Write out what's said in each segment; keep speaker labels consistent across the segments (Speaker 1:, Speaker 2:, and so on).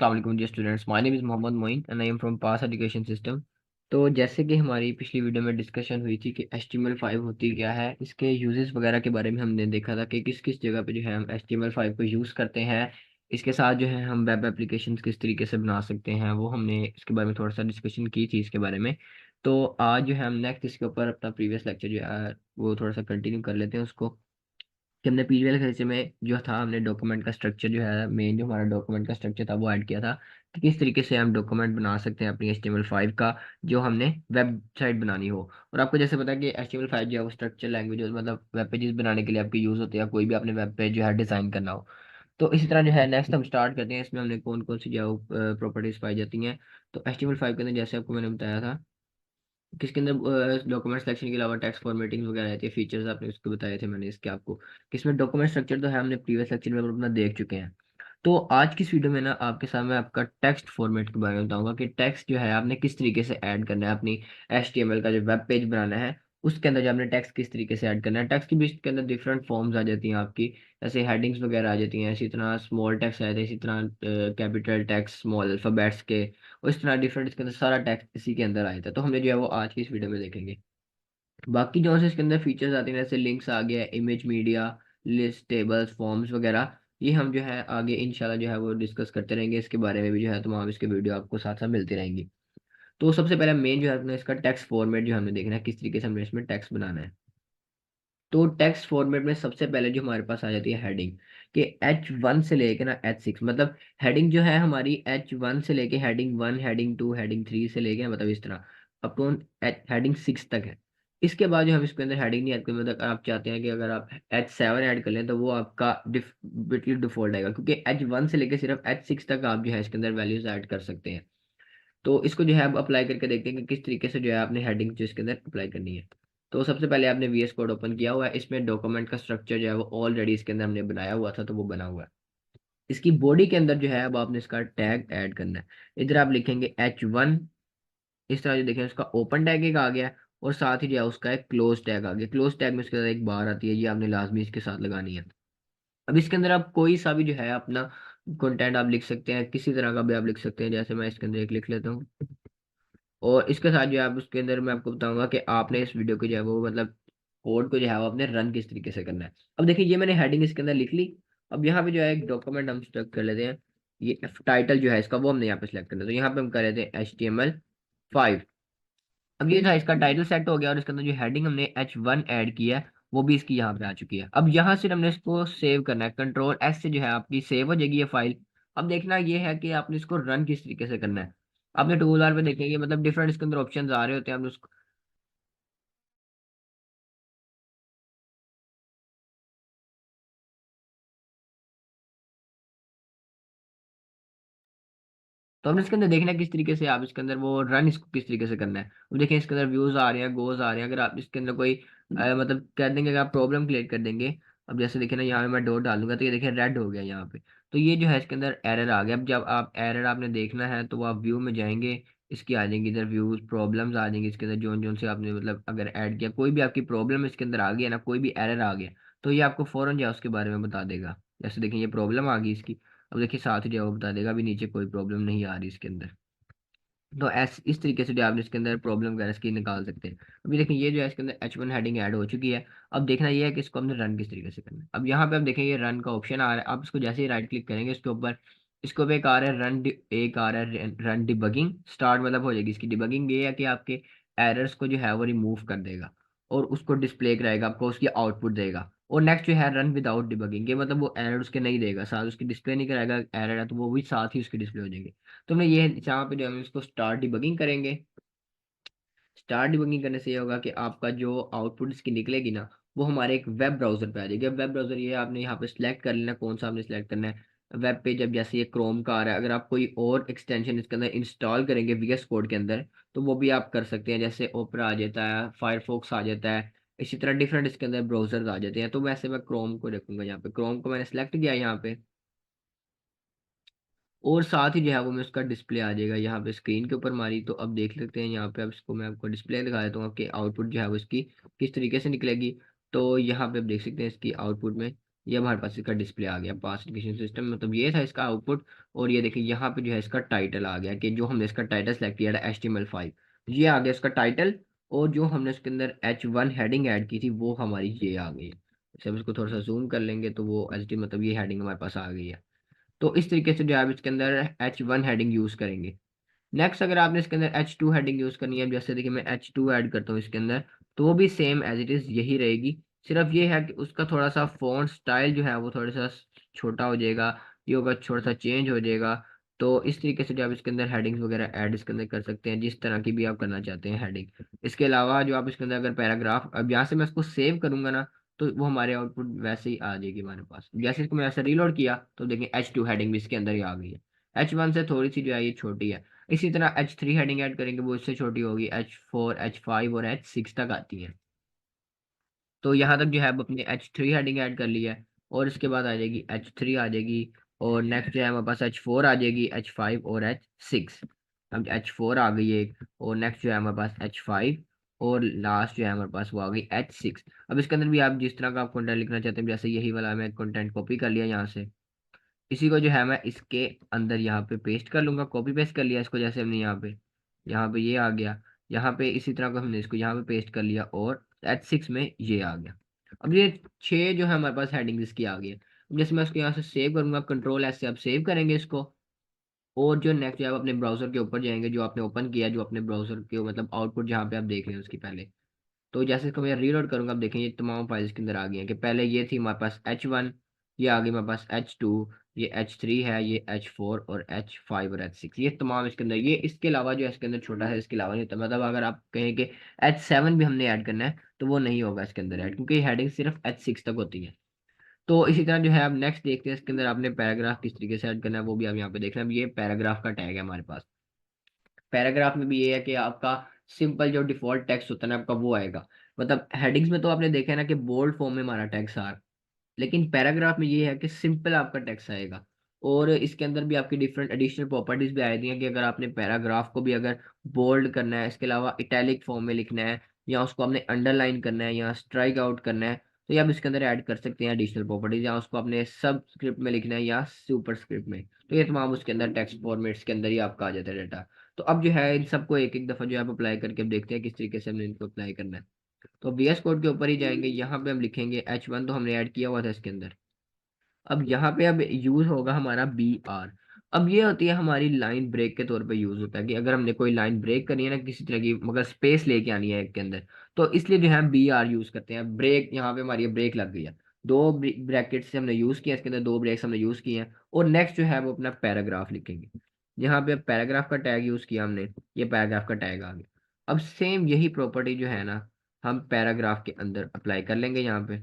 Speaker 1: अस्सलाम वालेकुम dear students, my name is Mohammad Moin and I am from pass education system. तो जैसे कि हमारी पिछली वीडियो में डिस्कशन हुई थी कि HTML5 होती क्या है, इसके यूजेस वगैरह के बारे में हमने देखा था कि किस किस जगह पे जो है हम HTML5 को यूज़ करते हैं। इसके साथ जो है हम वेब एप्लीकेशन किस तरीके से बना सकते हैं, वो हमने इसके बारे में थोड़ा सा डिस्कशन की थी इसके बारे में। तो आज जो है हम नेक्स्ट इसके ऊपर अपना प्रीवियस लेक्चर जो है वो थोड़ा सा कंटिन्यू कर लेते हैं उसको, कि हमने पीडीएफ लेक्चर में जो था हमने डॉक्यूमेंट का स्ट्रक्चर जो है मेन जो हमारा डॉक्यूमेंट का स्ट्रक्चर था वो ऐड किया था कि किस तरीके से हम डॉक्यूमेंट बना सकते हैं अपनी HTML5 का, जो हमने वेबसाइट बनानी हो। और आपको जैसे पता है कि HTML5 जो है वो स्ट्रक्चर लैंग्वेज मतलब वेब पेजेस बनाने के लिए आपकी यूज़ होती है, कोई भी आपने वेब पेज जो है डिज़ाइन करना हो। तो इसी तरह जो है नेक्स्ट हम स्टार्ट करते हैं, इसमें हमने कौन कौन सी जो प्रॉपर्टीज पाई जाती हैं। तो HTML5 के अंदर जैसे आपको मैंने बताया था किसके अंदर डॉक्यूमेंट सिलेक्शन के अलावा टेक्स्ट फॉर्मेटिंग वगैरह रहती है, फीचर्स आपने उसको बताए थे मैंने इसके आपको। किसमें डॉक्यूमेंट स्ट्रक्चर तो है हमने प्रीवियस लेक्चर में अपना देख चुके हैं। तो आज की इस वीडियो में ना आपके सामने आपका टेक्स्ट फॉर्मेट के बारे में बताऊंगा कि टेक्स्ट जो है आपने किस तरीके से ऐड करना है अपनी HTML का जो वेब पेज बनाना है, उसके अंदर जो आपने टेक्स्ट किस तरीके से ऐड करना है। टेक्स्ट की भी इसके अंदर डिफरेंट फॉर्म्स आ जाती हैं आपकी, जैसे हेडिंग्स वगैरह आ जाती हैं, इसी तरह स्मॉल टेक्स्ट आ जाते हैं, इसी तरह कैपिटल टेक्स्ट स्मॉल अल्फाबेट्स के, और इस तरह डिफरेंट इसके अंदर सारा टेक्स्ट इसी के अंदर आया था। तो हमने जो है वो आज की इस वीडियो में देखेंगे। बाकी जो है इसके अंदर फीचर्स आते हैं जैसे लिंक्स आ गया, image media, list, tables, forms वगैरह, ये हम जो है आगे इंशाल्लाह जो है वो डिस्कस करते रहेंगे। इसके बारे में भी जो है तमाम इसके वीडियो आपको साथ साथ मिलती रहेंगी। तो सबसे पहले मेन जो है अपना इसका टेक्स्ट फॉर्मेट जो हमने देखना है, किस तरीके से हमने इसमें टेक्स्ट बनाना है। तो टेक्स्ट फॉर्मेट में सबसे पहले जो हमारे पास आ जाती है हेडिंग, कि H1 से लेके ना H6, मतलब हेडिंग जो है हमारी H1 से लेके हेडिंग 1, हेडिंग 2, हेडिंग 3 से लेके मतलब इस तरह अपन हेडिंग 6 तक है। इसके बाद जो हम इसके अंदर हेडिंग नहीं ऐड करें, मतलब आप चाहते हैं कि अगर आप H7 ऐड कर लें तो वो आपका बिल्कुल डिफॉल्ट आएगा, क्योंकि H1 से लेके सिर्फ H6 तक आप जो है इसके अंदर वैल्यूज ऐड कर सकते हैं। तो इसको जो है अब अप्लाई करके देखते हैं कि किस तरीके से जो है आपने हेडिंग जो इसके अंदर अप्लाई करनी है। तो सबसे पहले आपने VS कोड ओपन किया हुआ है, इसमें डॉक्यूमेंट का स्ट्रक्चर जो है वो ऑलरेडी इसके अंदर हमने बनाया हुआ था, तो वो बना हुआ है। इसकी बॉडी के अंदर जो है अब आपने इसका टैग ऐड करना है। इधर आप लिखेंगे H1, इस तरह जो देखें उसका ओपन टैग एक आ गया, और साथ ही जो है उसका एक क्लोज टैग आ गया। क्लोज टैग में इसके साथ एक बार आती है, ये आपने लाजमी इसके साथ लगानी है। अब इसके अंदर आप कोई सा भी जो है अपना कंटेंट आप लिख सकते हैं, किसी तरह का भी आप लिख सकते हैं, जैसे मैं इसके अंदर एक लिख लेता हूँ। और इसके साथ जो है आप उसके अंदर मैं आपको बताऊंगा कि आपने इस वीडियो को जो है वो मतलब कोड को जो है वो अपने रन किस तरीके से करना है। अब देखिए ये मैंने हेडिंग इसके अंदर लिख ली। अब यहाँ पे जो है एक डॉक्यूमेंट हम सेलेक्ट कर लेते हैं, ये टाइटल जो है इसका वो हमने यहाँ पे सेलेक्ट करना है, तो यहाँ पे हम कर लेते हैं HTML5। अब ये था इसका टाइटल सेट हो गया, और इसके अंदर जो हेडिंग हमने H1 ऐड किया है वो भी इसकी यहाँ पे आ चुकी है। अब यहाँ से हमने इसको सेव करना है, Ctrl+S से जो है आपकी सेव हो जाएगी ये फाइल। अब देखना ये है कि आपने इसको रन किस तरीके से करना है। आपने टूल बार पे देखेंगे मतलब डिफरेंट इसके अंदर ऑप्शन आ रहे होते हैं, हम उसको तो हमने इसके अंदर देखना है किस तरीके से आप इसके अंदर वो रन इसको किस तरीके से करना है। अब देखिए इसके अंदर व्यूज आ रहे हैं, गोज आ रहे हैं। अगर आप इसके अंदर कोई मतलब कह देंगे, अगर आप प्रॉब्लम क्रिएट कर देंगे, अब जैसे देखिए ना यहाँ पे मैं डॉट डालूंगा तो ये देखिए रेड हो गया यहाँ पे, तो ये जो है इसके अंदर एरर आ गया। अब जब आप एरर आपने देखना है तो आप व्यू में जाएंगे, इसकी आ जाएंगी इधर व्यूज प्रॉब्लम्स आ जाएंगी इसके अंदर, जोन जोन से आपने मतलब अगर ऐड किया कोई भी आपकी प्रॉब्लम इसके अंदर आ गई है ना, कोई भी एरर आ गया, तो ये आपको फौरन जो है उसके बारे में बता देगा। जैसे देखिए ये प्रॉब्लम आ गई इसकी, अब देखिए साथ ही जो है वो बता देगा अभी नीचे कोई प्रॉब्लम नहीं आ रही इसके अंदर। तो ऐस इस तरीके से जो आप इसके अंदर प्रॉब्लम वगैरह इसकी निकाल सकते हैं। अभी देखिए ये जो है इसके अंदर H1 हेडिंग ऐड हो चुकी है। अब देखना ये है कि इसको हमने रन किस तरीके से करना है। अब यहाँ पे आप देखें ये रन का ऑप्शन आ रहा है, आप इसको जैसे ही राइट क्लिक करेंगे इसके ऊपर, इसको पे एक आ रहा है एक आ रहा है रन डिबगिंग स्टार्ट, मतलब हो जाएगी इसकी डिबगिंग। ये है कि आपके एरर्स को जो है वो रिमूव कर देगा और उसको डिस्प्ले कराएगा, आपको उसकी आउटपुट देगा। और नेक्स्ट जो है रन विदाउट डिबगिंग, ये मतलब वो एरर उसके नहीं देगा, साथ उसकी डिस्प्ले नहीं कराएगा, एरर है तो वो भी साथ ही उसकी डिस्प्ले हो जाएंगे। तो हमने ये यहाँ पे जो हम इसको स्टार्ट डिबगिंग करेंगे। स्टार्ट डिबगिंग करने से ये होगा कि आपका जो आउटपुट इसकी निकलेगी ना, वो हमारे एक वेब ब्राउजर पे आ जाएगी। वेब ब्राउजर ये आपने यहाँ पे सिलेक्ट कर लेना कौन सा आपने सिलेक्ट करना है। वेब पे जब जैसे ये क्रोम का आ रहा है, अगर आप कोई और एक्सटेंशन इसके अंदर इंस्टॉल करेंगे VS कोड के अंदर, तो वो भी आप कर सकते हैं। जैसे ओपरा आ जाता है, फायरफॉक्स आ जाता है, इसी तरह डिफरेंट इसके अंदर ब्राउजर्स आ जाते हैं। तो वैसे मैं क्रोम को रखूंगा, यहाँ पे क्रोम को मैंने सेलेक्ट किया यहाँ पे, और साथ ही जो है वो मैं उसका डिस्प्ले आ जाएगा यहाँ पे स्क्रीन के ऊपर मारी। तो अब देख लेते हैं यहाँ पे, अब इसको मैं आपको डिस्प्ले दिखा देता हूँ कि आउटपुट जो है वो इसकी किस तरीके से निकलेगी। तो यहाँ पे आप देख सकते हैं इसकी आउटपुट में ये हमारे पास इसका डिस्प्ले आ गया पास एजुकेशन सिस्टम, मतलब ये था इसका आउटपुट। और ये देखिए यहाँ पे जो है इसका टाइटल आ गया, कि जो हमने इसका टाइटल सेलेक्ट किया था HTML5, ये आ गया इसका टाइटल। और जो हमने इसके अंदर H1 हेडिंग ऐड की थी वो हमारी ये आ गई है। जैसे हम इसको थोड़ा सा जूम कर लेंगे तो वो एच डी मतलब ये हेडिंग हमारे पास आ गई है। तो इस तरीके से जो है आप इसके अंदर H1 हेडिंग यूज़ करेंगे। नेक्स्ट अगर आपने इसके अंदर H2 हेडिंग यूज़ करनी है, जैसे देखिए मैं H2 ऐड करता हूँ इसके अंदर, तो वो भी सेम एज इट इज़ यही रहेगी। सिर्फ ये है कि उसका थोड़ा सा फॉन्ट स्टाइल जो है वो थोड़ा सा छोटा हो जाएगा, ये होगा थोड़ा सा चेंज हो जाएगा। तो इस तरीके से जो आप इसके अंदर हेडिंग्स वगैरह ऐड इसके अंदर कर सकते हैं, जिस तरह की भी आप करना चाहते हैं हेडिंग। इसके अलावा जो आप इसके अंदर अगर पैराग्राफ, अब यहाँ से मैं इसको सेव करूंगा ना, तो वो हमारे आउटपुट वैसे ही आ जाएगी हमारे पास। जैसे इसको मैं ऐसे रीलोड किया तो देखिए H2 हेडिंग भी इसके अंदर ही आ गई है। H1 से थोड़ी सी जो है ये छोटी है। इसी तरह H3 हेडिंग ऐड करेंगे, वो इससे छोटी होगी, H4, H5 और H6 तक आती है। तो यहाँ तक जो है अब अपनी H3 हेडिंग ऐड कर ली है। और इसके बाद आ जाएगी H3 आ जाएगी। और नेक्स्ट जो है हमारे पास H4 आ जाएगी, H5 और H6। अब H4 आ गई एक, और नेक्स्ट जो है हमारे पास H5, और लास्ट जो है हमारे पास वो आ गई H6। अब इसके अंदर भी आप जिस तरह का आप कंटेंट लिखना चाहते हैं, जैसे यही वाला मैं कंटेंट कॉपी कर लिया यहाँ से, इसी को जो है मैं इसके अंदर यहाँ पे पेस्ट कर लूंगा, कॉपी पेस्ट कर लिया इसको, जैसे हमने यहाँ पे ये आ गया। यहाँ पे इसी तरह को हमने इसको यहाँ पे पेस्ट कर लिया, और H6 में ये आ गया। अब ये 6 जो है हमारे पास हेडिंग इसकी आ गई है। अब जैसे मैं इसको यहाँ से सेव करूंगा, Ctrl+S से आप सेव करेंगे इसको। और जो नेक्स्ट जो आप अपने ब्राउजर के ऊपर जाएंगे, जो आपने ओपन किया, जो अपने ब्राउजर के मतलब आउटपुट जहाँ पे आप देख रहे हैं उसकी पहले, तो जैसे इसको मैं रीलोड करूंगा, आप देखें ये तमाम फाइल्स के अंदर आ गई हैं। कि पहले ये थी हमारे पास H1, ये आ गई हमारे पास H2, ये H3 है, ये H4 और H5 और H6, ये तमाम इसके अंदर। ये इसके अलावा जो है इसके अंदर छोटा है, इसके अलावा नहीं होता। मतलब अगर आप कहें कि H7 भी हमने ऐड करना है तो वो नहीं होगा इसके अंदर ऐड, क्योंकि हेडिंग सिर्फ H6 तक होती है। तो इसी तरह जो है आप नेक्स्ट देखते हैं, इसके अंदर आपने पैराग्राफ किस तरीके से ऐड करना है वो भी आप यहाँ पे देख रहे हैं। अब ये पैराग्राफ का टैग है हमारे पास। पैराग्राफ में भी ये है कि आपका सिंपल जो डिफॉल्ट टेक्स्ट होता है ना आपका वो आएगा। मतलब हेडिंग्स में तो आपने देखा है ना कि बोल्ड फॉर्म में हमारा टेक्स्ट आ रहा है, लेकिन पैराग्राफ में ये है कि सिंपल आपका टेक्स्ट आएगा। और इसके अंदर भी आपकी डिफरेंट एडिशनल प्रॉपर्टीज भी आई दी हैं, कि अगर आपने पैराग्राफ को भी अगर बोल्ड करना है, इसके अलावा इटैलिक फॉर्म में लिखना है, या उसको आपने अंडरलाइन करना है, या स्ट्राइक आउट करना है, तो ये आप इसके अंदर ऐड कर सकते हैं एडिशनल प्रॉपर्टीज, या उसको आपने सब स्क्रिप्ट में लिखना है या सुपर स्क्रिप्ट में, तो ये तमाम उसके अंदर टेक्स्ट फॉर्मेट्स के अंदर ही आपका आ जाता है डाटा। तो अब जो है इन सबको एक एक दफ़ा जो है आप अप्लाई करके अब देखते हैं किस तरीके से हमने इनको अप्लाई करना है। तो VS कोड के ऊपर ही जाएंगे, यहाँ पे हम लिखेंगे H1, तो हमने ऐड किया हुआ था इसके अंदर। अब यहाँ पे अब यूज होगा हमारा BR। अब ये होती है हमारी लाइन ब्रेक के तौर पे यूज होता है, कि अगर हमने कोई लाइन ब्रेक करनी है ना किसी तरह की, मगर स्पेस लेके आनी है के अंदर, तो इसलिए जो है BR यूज करते हैं। ब्रेक, यहाँ पे हमारी ब्रेक लग गई है, दो ब्रैकेट से हमने यूज किया, इसके अंदर दो ब्रेक्स हमने यूज किए हैं। और नेक्स्ट जो है वो अपना पैराग्राफ लिखेंगे। यहाँ पे पैराग्राफ का टैग यूज किया हमने, ये पैराग्राफ का टैग आ गया। अब सेम यही प्रॉपर्टी जो है ना हम पैराग्राफ के अंदर अप्लाई कर लेंगे यहाँ पे।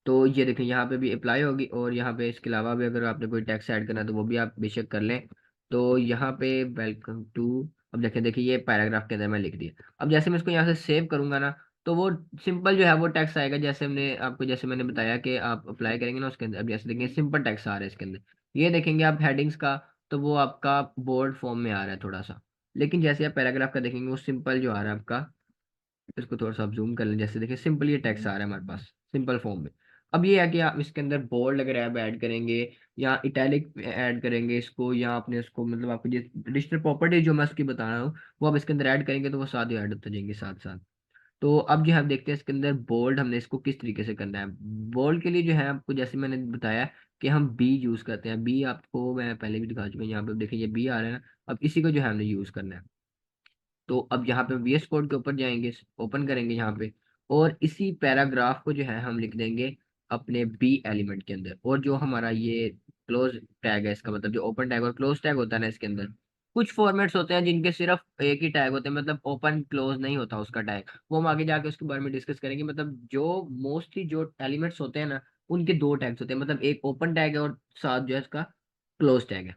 Speaker 1: तो ये देखें यहाँ पे भी अप्लाई होगी, और यहाँ पे इसके अलावा भी अगर आपने कोई टैक्स ऐड करना है तो वो भी आप बेशक कर लें। तो यहाँ पे वेलकम टू, अब देखें देखिए ये पैराग्राफ के अंदर मैं लिख दिया। अब जैसे मैं इसको यहाँ से सेव करूंगा ना, तो वो सिंपल जो है वो टैक्स आएगा, जैसे हमने आपको जैसे मैंने बताया कि आप अप्लाई करेंगे ना उसके अंदर। अब जैसे देखेंगे सिंपल टैक्स आ रहा है इसके अंदर, ये देखेंगे आप हेडिंग्स का, तो वो आपका बोल्ड फॉर्म में आ रहा है थोड़ा सा। लेकिन जैसे आप पैराग्राफ का देखेंगे वो सिंपल जो आ रहा है आपका, इसको थोड़ा सा आप जूम कर लें, जैसे देखिए सिंपल ये टेक्स्ट आ रहा है हमारे पास सिंपल फॉर्म में। अब ये है कि आप इसके अंदर बोल्ड अगर आप ऐड करेंगे, या इटैलिक ऐड करेंगे इसको, या आपने इसको मतलब आपको जिस एडिशनल प्रॉपर्टी जो मैं उसकी बता रहा हूँ वो आप इसके अंदर ऐड करेंगे, तो वो साथ ही ऐड होते जाएंगे साथ साथ। तो अब जो हम देखते हैं इसके अंदर बोल्ड हमने इसको किस तरीके से करना है। बोल्ड के लिए जो है आपको जैसे मैंने बताया कि हम बी यूज करते हैं। बी आपको मैं पहले भी दिखा चुका हूँ, यहाँ पे देखिए ये बी आ रहा है ना। अब इसी को जो है हमने यूज करना है। तो अब यहाँ पे VS कोड के ऊपर जाएंगे, ओपन करेंगे यहाँ पे, और इसी पैराग्राफ को जो है हम लिख देंगे अपने बी एलिमेंट के अंदर। और जो हमारा ये क्लोज टैग है, इसका मतलब जो ओपन टैग और क्लोज टैग होता है ना इसके अंदर, कुछ फॉर्मेट्स होते हैं जिनके सिर्फ एक ही टैग होते हैं, मतलब ओपन क्लोज नहीं होता उसका टैग, वो हम आगे जाके उसके बारे में डिस्कस करेंगे। मतलब जो मोस्टली जो एलिमेंट्स होते हैं ना उनके दो टैग्स होते हैं, मतलब एक ओपन टैग है और साथ जो है इसका क्लोज टैग है।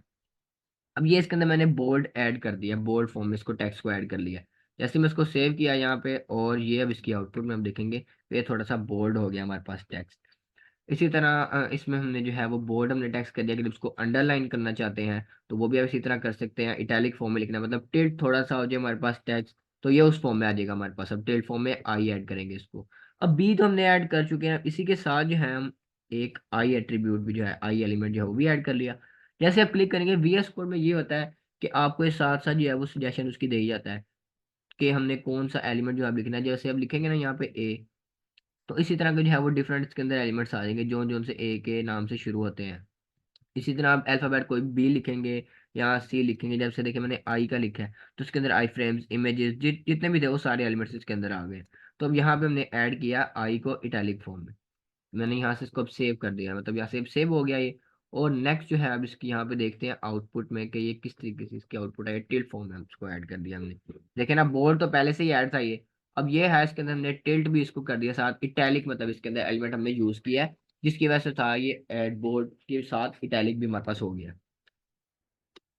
Speaker 1: अब ये इसके अंदर मैंने बोल्ड ऐड कर दिया, बोल्ड फॉर्म में इसको टेक्स्ट को ऐड कर लिया। जैसे मैं इसको सेव किया यहाँ पे, और ये अब इसकी आउटपुट में हम देखेंगे तो ये थोड़ा सा बोल्ड हो गया हमारे पास टेक्स्ट। इसी तरह इसमें हमने जो है वो बोर्ड हमने टेक्स्ट कर दिया, कि उसको अंडरलाइन करना चाहते हैं तो वो भी आप इसी तरह कर सकते हैं। इटैलिक फॉर्म में लिखना है, मतलब टिल्ट थोड़ा सा हो जाए हमारे पास टेक्स्ट, तो ये उस फॉर्म में आ जाएगा हमारे पास। अब टिल्ट फॉर्म में आई ऐड करेंगे इसको। अब बी तो हमने ऐड कर चुके हैं, इसी के साथ जो है हम एक आई एट्रीब्यूट भी जो है, आई एलिमेंट जो है वो भी ऐड कर लिया। जैसे आप क्लिक करेंगे VS कोड में ये होता है कि आपको ये साथ साथ जो है वो सजेशन उसकी दे ही जाता है कि हमने कौन सा एलिमेंट जो आप लिखना है। जैसे आप लिखेंगे ना यहाँ पे ए, तो इसी तरह के जो है वो डिफरेंट इसके अंदर एलिमेंट्स आ जाएंगे जो जो से ए के नाम से शुरू होते हैं। इसी तरह आप अल्फाबेट कोई बी लिखेंगे या सी लिखेंगे, जब से देखिए मैंने आई का लिखा है तो उसके अंदर आई फ्रेम्स, इमेजेस, जितने भी थे वो सारे एलिमेंट्स इसके अंदर आ गए। तो अब यहाँ पे हमने ऐड किया आई को इटैलिक फॉर्म में। मैंने यहाँ से इसको अब सेव कर दिया, मतलब यहाँ से सेव हो गया ये। और नेक्स्ट जो है अब इसकी यहाँ पे देखते हैं आउटपुट में कि ये किस तरीके से इसकी आउटपुट है। टिल्ट फॉर्म में हम इसको ऐड कर दिया हमने। देखिए ना, बोल्ड तो पहले से ही ऐड था ये, अब ये है इसके अंदर हमने टिल्ट भी इसको कर दिया साथ, इटैलिक मतलब इसके अंदर एलिमेंट हमने यूज किया है, जिसकी वजह से था ये बोल्ड के साथ इटैलिक भी हमारे पास हो गया।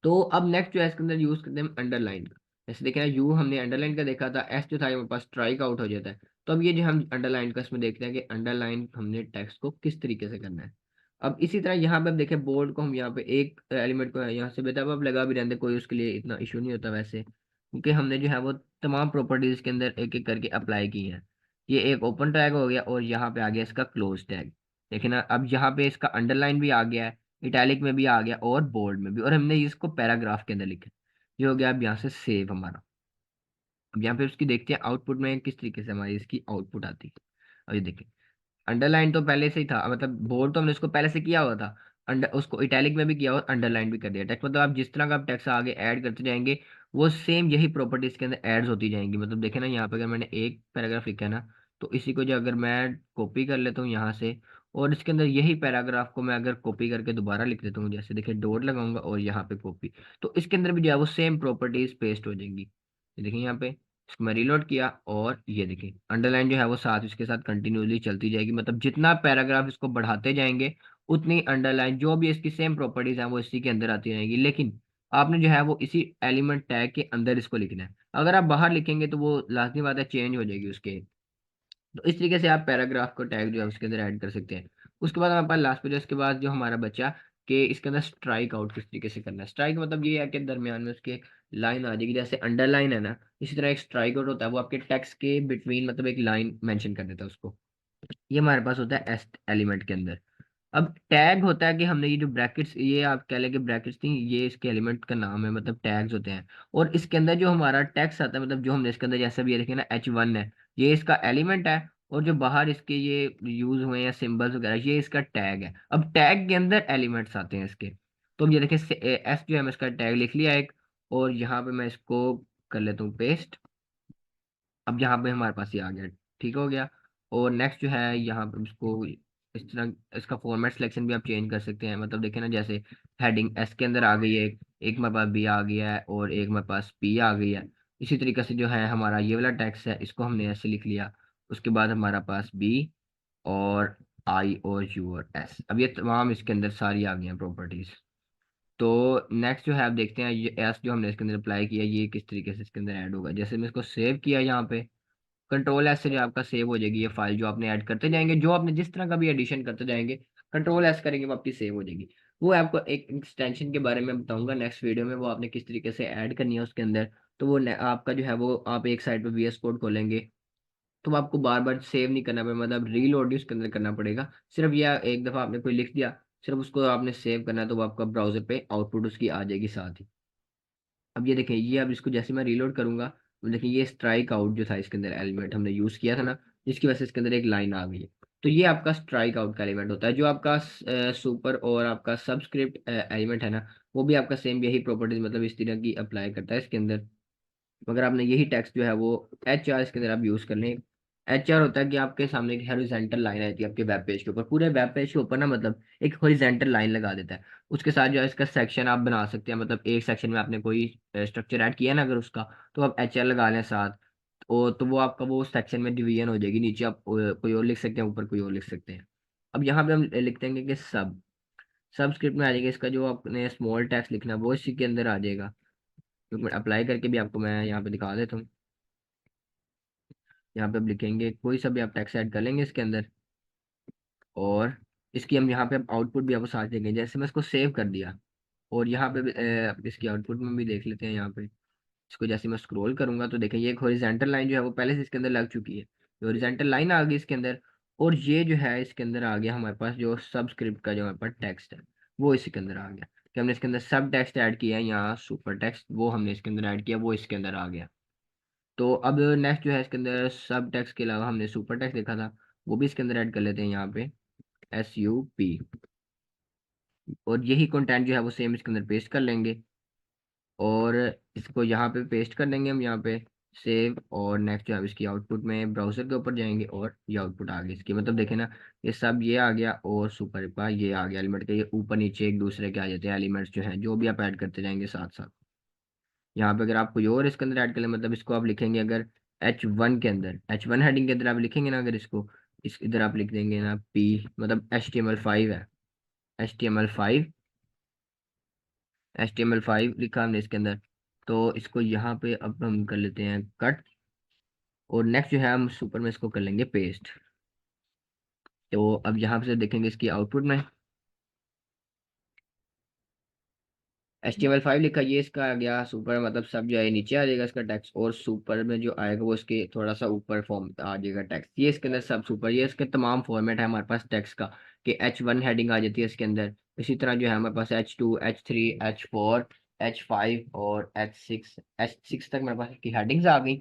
Speaker 1: तो अब नेक्स्ट जो है इसके अंदर यूज करते हैं हम अंडरलाइन का। जैसे देखिए ना, यू हमने अंडरलाइन का देखा था, एस जो था हमारे पास स्ट्राइक आउट हो जाता है। तो अब ये जो हम अंडरलाइन का इसमें देखते हैं कि अंडरलाइन हमने टेक्स्ट को किस तरीके से करना है। अब इसी तरह यहाँ पे अब देखें बोर्ड को हम यहाँ पे एक एलिमेंट को यहाँ से बेहतर अब लगा भी रहते, कोई उसके लिए इतना इशू नहीं होता वैसे, क्योंकि हमने जो है वो तमाम प्रॉपर्टीज के अंदर एक एक करके अप्लाई की है। ये एक ओपन टैग हो गया और यहाँ पे आ गया इसका क्लोज टैग। देखिए ना, अब यहाँ पे इसका अंडरलाइन भी आ गया है, इटैलिक में भी आ गया और बोल्ड में भी, और हमने इसको पैराग्राफ के अंदर लिखा। ये हो गया अब यहाँ से सेव हमारा। अब यहाँ पे उसकी देखते हैं आउटपुट में किस तरीके से हमारी इसकी आउटपुट आती है। अब ये देखिए, अंडरलाइन तो पहले से ही था, मतलब बोल्ड तो हमने उसको पहले से किया हुआ था, अंडर उसको इटैलिक में भी किया और अंडरलाइन भी कर दिया टेक्स्ट। मतलब आप जिस तरह का आप टेक्स्ट आगे ऐड करते जाएंगे वो सेम यही प्रॉपर्टीज के अंदर ऐड होती जाएंगी। मतलब देखे ना, यहाँ पे अगर मैंने एक पैराग्राफ लिखा है ना, तो इसी को जो अगर मैं कॉपी कर लेता हूँ यहाँ से, और इसके अंदर यही पैराग्राफ को मैं अगर कॉपी करके दोबारा लिख देता हूँ, जैसे देखिए डॉट लगाऊंगा और यहाँ पे कॉपी, तो इसके अंदर भी जो है वो सेम प्रॉपर्टीज पेस्ट हो जाएंगी। ये देखिए यहाँ पे इसको मैं रीलोड किया और ये देखिए अंडरलाइन जो है वो साथ इसके साथ कंटिन्यूसली चलती जाएगी। मतलब जितना पैराग्राफ इसको बढ़ाते जाएंगे उतनी अंडरलाइन जो भी इसकी सेम प्रॉपर्टीज हैं वो इसी के अंदर आती रहेंगी। लेकिन आपने जो है वो इसी एलिमेंट टैग के अंदर इसको लिखना है, अगर आप बाहर लिखेंगे तो वो लाजमी बात है चेंज हो जाएगी उसके। तो इस तरीके से आप पैराग्राफ को टैग जो है उसके अंदर ऐड कर सकते हैं। उसके बाद हमारे पास लास्ट पे जो इसके बाद जो हमारा बचा कि इसके अंदर स्ट्राइक आउट किस तरीके से करना है। स्ट्राइक मतलब ये है कि दरमियान में उसके लाइन आ जाएगी, जैसे अंडरलाइन है ना, इसी तरह एक स्ट्राइक आउट होता है, वो आपके टेक्स्ट के बिटवीन मतलब एक लाइन मेंशन कर देता है उसको। ये हमारे पास होता है एस एलिमेंट के अंदर। अब टैग होता है कि हमने ये जो ब्रैकेट्स, ये आप कह लें कि ब्रैकेट्स थी, ये इसके एलिमेंट का नाम है, मतलब टैग्स होते हैं। और इसके अंदर जो हमारा टेक्स्ट आता है, मतलब जो हमने इसके अंदर जैसे भी ये देखें ना H1 है, ये इसका एलिमेंट है, और जो बाहर इसके ये यूज हुए हैं सिंबल्स वगैरह ये इसका टैग है। अब टैग के अंदर एलिमेंट्स आते हैं इसके। तो अब ये देखिए एस जो है मैं इसका टैग लिख लिया एक, और यहाँ पे मैं इसको कर लेता हूँ पेस्ट। अब यहाँ पे हमारे पास ये आ गया, ठीक हो गया। और नेक्स्ट जो है यहाँ पे इसको इस तरह इसका फॉर्मेट सिलेक्शन भी आप चेंज कर सकते हैं। मतलब देखें ना, जैसे हेडिंग एस के अंदर आ गई है, एक मेरे पास बी आ गया है और एक मेरे पास पी आ गई है। इसी तरीके से जो है हमारा ये वाला टेक्स्ट है इसको हमने ऐसे लिख लिया। उसके बाद हमारा पास बी और आई और यू और एस, अब ये तमाम इसके अंदर सारी आ गई हैं प्रॉपर्टीज। तो नेक्स्ट जो है आप देखते हैं ये एस जो हमने इसके अंदर अप्लाई किया ये किस तरीके से इसके अंदर ऐड होगा। जैसे मैं इसको सेव किया यहाँ पे, कंट्रोल एस से जो आपका सेव हो जाएगी ये फाइल, जो आपने ऐड करते जाएंगे, जो आपने जिस तरह का भी एडिशन करते जाएंगे कंट्रोल एस करेंगे वो आपकी सेव हो जाएगी। वो आपको एक एक्सटेंशन के बारे में बताऊंगा नेक्स्ट वीडियो में, वो आपने किस तरीके से ऐड करनी है उसके अंदर। तो वो आपका जो है वो आप एक साइड पे VS कोड खोलेंगे तो आपको बार बार सेव नहीं करना पड़ेगा, मतलब रीलोड उसके अंदर करना पड़ेगा। सिर्फ यह एक दफ़ा आपने कोई लिख दिया, सिर्फ उसको आपने सेव करना है, तो वो आपका ब्राउजर पे आउटपुट उसकी आ जाएगी साथ ही। अब ये देखें, ये अब इसको जैसे मैं रीलोड करूंगा तो देखें ये स्ट्राइक आउट जो था इसके अंदर एलिमेंट हमने यूज किया था ना, जिसकी वजह से इसके अंदर एक लाइन आ गई है। तो ये आपका स्ट्राइक आउट का एलिमेंट होता है। जो आपका सुपर और आपका सबस्क्रिप्ट एलिमेंट है ना, वो भी आपका सेम यही प्रॉपर्टीज मतलब इस तरह की अप्लाई करता है इसके अंदर। मगर आपने यही टेक्स्ट जो है वो HR इसके अंदर आप यूज कर लें। HR होता है कि आपके सामने एक हॉरिजॉन्टल लाइन आती है आपके वेब पेज के ऊपर, पूरे वेब पेज के ऊपर ना, मतलब एक हॉरिजॉन्टल लाइन लगा देता है। उसके साथ जो है इसका सेक्शन आप बना सकते हैं, मतलब एक सेक्शन में आपने कोई स्ट्रक्चर ऐड किया ना अगर उसका, तो आप HR लगा लें साथ, तो वो आपका वो सेक्शन में डिवीजन हो जाएगी। नीचे आप कोई और लिख सकते हैं, ऊपर कोई और लिख सकते हैं। अब यहाँ पे हम लिख देंगे कि सब स्क्रिप्ट में आ जाएगा, इसका जो आपने स्मॉल टेक्स्ट लिखना है वो इसी के अंदर आ जाएगा। एक मिनट अप्लाई करके भी आपको मैं यहाँ पे दिखा देता हूँ। यहाँ पे अब लिखेंगे कोई सा भी आप टेक्स्ट ऐड कर लेंगे इसके अंदर, और इसकी हम यहाँ पे अब आउटपुट भी आपको साथ देंगे। जैसे मैं इसको सेव कर दिया और यहाँ पे भी, इसकी आउटपुट में भी देख लेते हैं यहाँ पे। इसको जैसे मैं स्क्रॉल करूंगा तो देखें ये एक हॉरिजॉन्टल लाइन जो है वो पहले से इसके अंदर लग चुकी है। हॉरिजॉन्टल लाइन आ गई इसके अंदर। और ये जो है इसके अंदर आ गया हमारे पास जो सबस्क्रिप्ट का जो हमारे पास टेक्स्ट है वो इसके अंदर आ गया, कि हमने इसके अंदर सब टेक्स्ट ऐड किया है, यहाँ सुपर टेक्स्ट वो हमने इसके अंदर ऐड किया, वो इसके अंदर आ गया। तो अब नेक्स्ट जो है इसके अंदर सब टेक्स्ट के अलावा हमने सुपर टेक्स्ट देखा था, वो भी इसके अंदर ऐड कर लेते हैं यहाँ पे, SUP। और यही कंटेंट जो है वो सेम इसके अंदर पेस्ट कर लेंगे, और इसको यहाँ पे पेस्ट कर देंगे हम यहाँ पे सेव। और नेक्स्ट जो है इसकी आउटपुट में ब्राउजर के ऊपर जाएंगे और ये आउटपुट आ गई इसकी, मतलब देखे ना, ये सब ये आ गया और सुपर का ये आ गया एलिमेंट के, ये ऊपर नीचे एक दूसरे के आ जाते हैं एलिमेंट्स जो हैं, जो भी आप ऐड करते जाएंगे साथ साथ। यहाँ पे अगर आप कोई और इसके अंदर ऐड कर ले, मतलब इसको आप लिखेंगे अगर H1 के अंदर, H1 हेडिंग के अंदर आप लिखेंगे ना, अगर इसको इस इधर आप लिख देंगे ना P, मतलब HTML5 है, HTML5, HTML5 लिखा हमने इसके अंदर। तो इसको यहाँ पे अब हम कर लेते हैं कट, और नेक्स्ट जो है हम सुपर में इसको कर लेंगे पेस्ट। तो अब यहाँ पे से देखेंगे इसकी आउटपुट में HTML5 लिखा, ये इसका आ गया सुपर, मतलब सब जो है नीचे आ जाएगा इसका टेक्स्ट, और सुपर में जो आएगा वो इसके थोड़ा सा ऊपर फॉर्म आ जाएगा टेक्स्ट, ये इसके अंदर सब सुपर, ये इसके तमाम फॉर्मेट है हमारे पास टेक्स्ट का, कि H1 हेडिंग आ जाती है इसके अंदर। इसी तरह जो है हमारे पास H2, H3, H4, H5 और H6 तक हमारे पास की हेडिंग्स आ गई।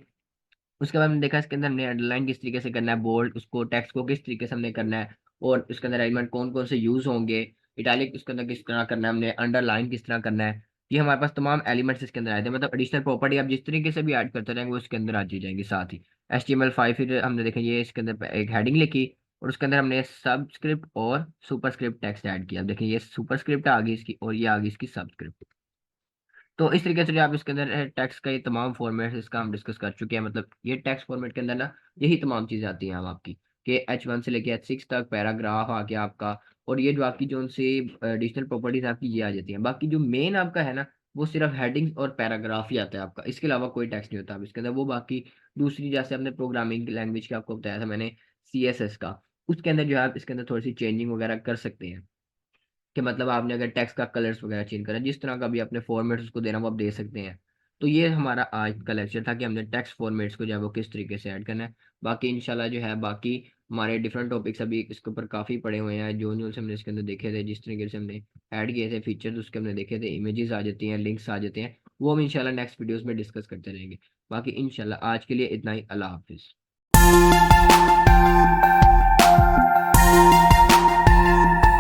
Speaker 1: उसके बाद हमने देखा इसके अंदर हमने अंडरलाइन किस तरीके से करना है, बोल्ड उसको टेक्स्ट को किस तरीके से हमने करना है, और उसके अंदर एलिमेंट कौन कौन से यूज होंगे, इटैलिक उसके अंदर किस तरह करना है, हमने अंडरलाइन किस तरह करना है। ये हमारे पास तमाम एलिमेंट्स इसके अंदर आए थे, मतलब एडिशनल प्रॉपर्टी आप जिस तरीके से भी ऐड करते रहेंगे वो इसके अंदर आ जाएंगे साथ ही। HTML5 फिर हमने देखा ये इसके अंदर एक हेडिंग लिखी, और उसके अंदर हमने सबस्क्रिप्ट और सुपरस्क्रिप्ट टेक्स्ट ऐड किया। अब देखिए ये सुपरस्क्रिप्ट आ गई इसकी, और ये आ गई इसकी सबस्क्रिप्ट। तो इस तरीके से जो आप इसके अंदर टेक्स्ट का ये तमाम फॉर्मेट इसका हम डिस्कस कर चुके हैं, मतलब ये टेक्स्ट फॉर्मेट के अंदर ना यही तमाम चीज़ें आती हैं अब आपकी, कि H1 से लेके H6 तक पैराग्राफ आ गया आपका, और ये जो आपकी जो उनसे एडिशनल प्रॉपर्टीज आपकी ये आ जाती हैं। बाकी जो मेन आपका है ना वो सिर्फ हेडिंग्स और पैराग्राफ ही आता है आपका, इसके अलावा कोई टेक्स्ट नहीं होता अब इसके अंदर। वो बाकी दूसरी जैसे आपने प्रोग्रामिंग लैंग्वेज का आपको बताया था मैंने, CSS का, उसके अंदर जो है आप इसके अंदर थोड़ी सी चेंजिंग वगैरह कर सकते हैं, कि मतलब आपने अगर टेक्स्ट का कलर्स वगैरह चेंज करा, जिस तरह का भी आपने फॉर्मेट उसको देना वो आप दे सकते हैं। तो ये हमारा आज का लेक्चर था कि हमने टेक्स्ट फॉर्मेट्स को जो है वो किस तरीके से ऐड करना है। बाकी इंशाल्लाह जो है बाकी हमारे डिफरेंट टॉपिक्स अभी इसके ऊपर काफ़ी पड़े हुए हैं, जो न्यूज़ हमने इसके अंदर देखे थे, जिस तरीके से हमने ऐड किए थे फीचर्स उसके हमने देखे थे, इमेजेस आ जाती हैं, लिंक्स आ जाते हैं, वो हम इंशाल्लाह नेक्स्ट वीडियोज़ में डिस्कस करते रहेंगे। बाकी इंशाल्लाह आज के लिए इतना ही, अल्लाह हाफिज़।